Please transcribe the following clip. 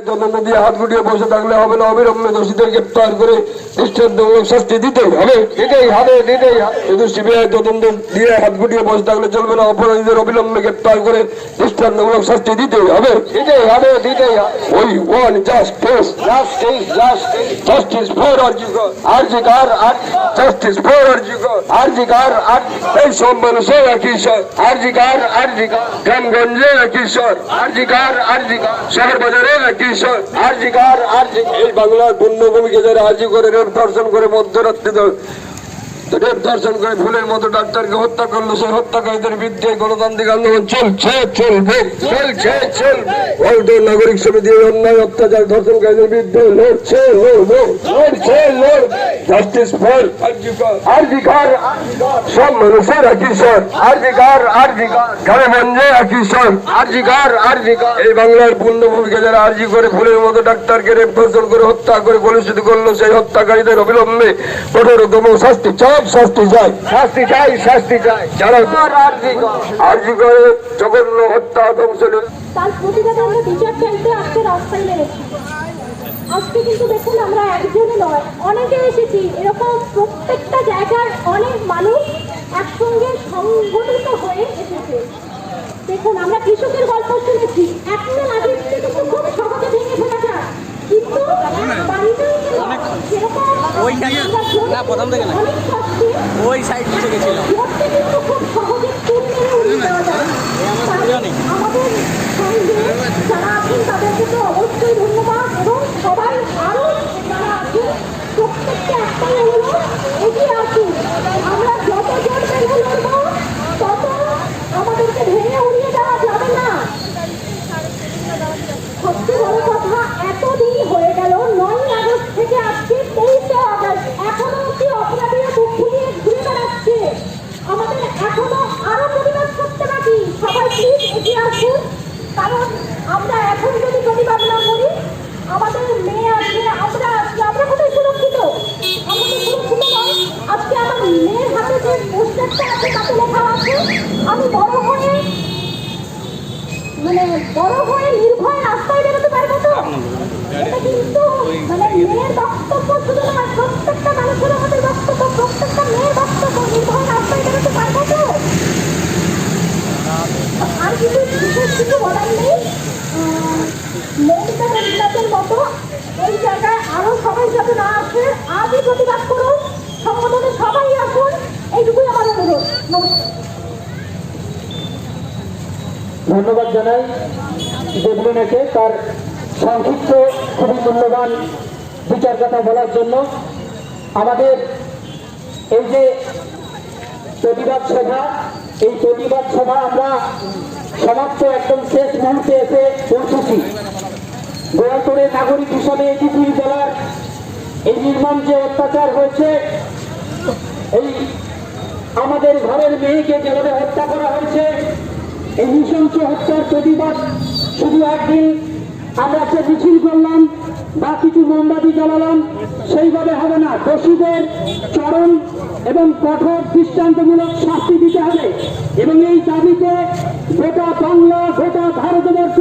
তদন্ত দিয়ে হাত গুটিয়ে বসে থাকলে হবে না, অবিলম্বে দোষীদের গ্রেপ্তার করে দৃষ্টান্তমূলক শাস্তি দিতেই হবে। শুধু সিবিআই তদন্ত দিয়ে হাত গুটিয়ে বসে থাকলে চলবে না, অপরাধীদের অবিলম্বে গ্রেপ্তার করে দৃষ্টান্তমূলক শাস্তি দিতেই হবে। ওই want justice for RG Kar, justice for RG Kar, এই সব মানুষের কিশোর আরজিকর, গ্রামগঞ্জে কিশোর আরজিকর, শহর বাজারে কিশোর আরজিকর। এই বাংলার পুণ্যভূমিকে যারা আরজি করে রেপ ধর্ষণ করে মধ্যরাত্রি রেপ ধর্ষণ করে ভুলের মতো ডাক্তারকে হত্যা করলো, সেই হত্যাকারীদের বিরুদ্ধে গণতান্ত্রিক আন্দোলন চলবে। নাগরিক সমিতি অন্যায় অত্যাচার ধর্ষণকারীদের বিরুদ্ধে লড়ছে। জাস্টিস ফর আরজিকর, সব মানুষের কিশোর আরজিকর, গ্রামগঞ্জে কিশোর আরজিকর। এই বাংলার পুণ্যভূমিকে যারা আরজি করে ভুলের মতো ডাক্তারকে রেপ ধর্ষণ করে হত্যা করে কলুষিত করলো, সেই হত্যাকারীদের অবিলম্বে কঠোরতম শাস্তি চাই। যারা আরজি করে জঘন্য হত্যা ধ্বংস তার প্রতিবাদে আমরা বিচার চাইতে আজকে রাস্তায় নেমেছি। আজকে কিন্তু দেখুন আমরা একজনই নয়, অনেকে এসেছি। এরকম প্রত্যেকটা জায়গার অনেক মানুষ একসঙ্গে সংগঠিত হয়ে এসেছে। দেখুন আমরা কৃষকের গল্প শুনেছি, একটা লাঠিতে কিন্তু খুব সহজে ভেঙে ফেলা যায়, কিন্তু বাড়িতে ওই সাইড থেকে গেছিল খুব সহজে তুল মেরে উড়িয়ে দেওয়া যায়। আমাদের সঙ্গে যারা আছেন তাদেরকে তো অবশ্যই ধন্যবাদ, এবং সবাই আরো যারা আছেন প্রত্যেককে একটাই হলো এগিয়ে আসুন। আমরা যত জোর বেঁধে লড়বো তত আমাদেরকে ভেঙে উড়িয়ে দেওয়া যাবে না। সবচেয়ে বড় কথা, এতদিন হয়ে গেল, 9 আগস্ট থেকে আজকে 23 আগস্ট, এখনো অব্দি অপরাধীরা মুখ ফুলিয়ে ঘুরে বেড়াচ্ছে। আমাদের এখনো আরো প্রতিবাদ করতে বাকি। সবাই প্লিজ এগিয়ে আসুন, কারণ আমরা এখন যদি প্রতিবাদ না করি, আমাদের মেয়ে আছে, আমরা আছি, আমরা কোথায় সুরক্ষিত? আমরা তো সুরক্ষিত নয়। আজকে আমার মেয়ের হাতে যে পোস্টারটা আছে তাতে লেখা আছে, আমি বড় হয়ে নির্ভয়ে রাস্তায় বেরোতে পারবো তো? এটা কিন্তু মেয়ের বক্তব্য শুধু নয়, প্রত্যেকটা মানুষের আমাদের বক্তব্য, প্রত্যেকটা মেয়ের বক্তব্য, নির্ভয়ে রাস্তায় বেরোতে পারবো তো? আর কিছু বিশেষ কিছু বলার নেই। মৌমিতা রবীন্দ্রনাথের মতো এই জায়গায় আরো সবাই যাতে না আসে, আজই প্রতিবাদ করুন, সংগঠনে সবাই আসুন, এইটুকুই আমার অনুরোধ। নমস্কার। ধন্যবাদ জানাই দেবলিনাকে তার সংক্ষিপ্ত খুবই মূল্যবান বিচার কথা বলার জন্য। আমাদের এই যে প্রতিবাদ সভা, এই প্রতিবাদ সভা আমরা সমাপ্ত একদম শেষ মুহূর্তে এসে পৌঁছেছি। গোয়ালতোড়ের নাগরিক হিসাবে এটুকুই বলার, এই নির্মম যে অত্যাচার হয়েছে, এই আমাদের ঘরের মেয়েকে যেভাবে হত্যা করা হয়েছে, এই নৃশংস হত্যার প্রতিবাদ শুধু একদিন আমরা সে মিছিল করলাম বা কিছু মোমবাতি জ্বালালাম সেইভাবে হবে না। দোষীদের চরম এবং কঠোর দৃষ্টান্তমূলক শাস্তি দিতে হবে, এবং এই দাবিতে গোটা বাংলা, গোটা ভারতবর্ষ,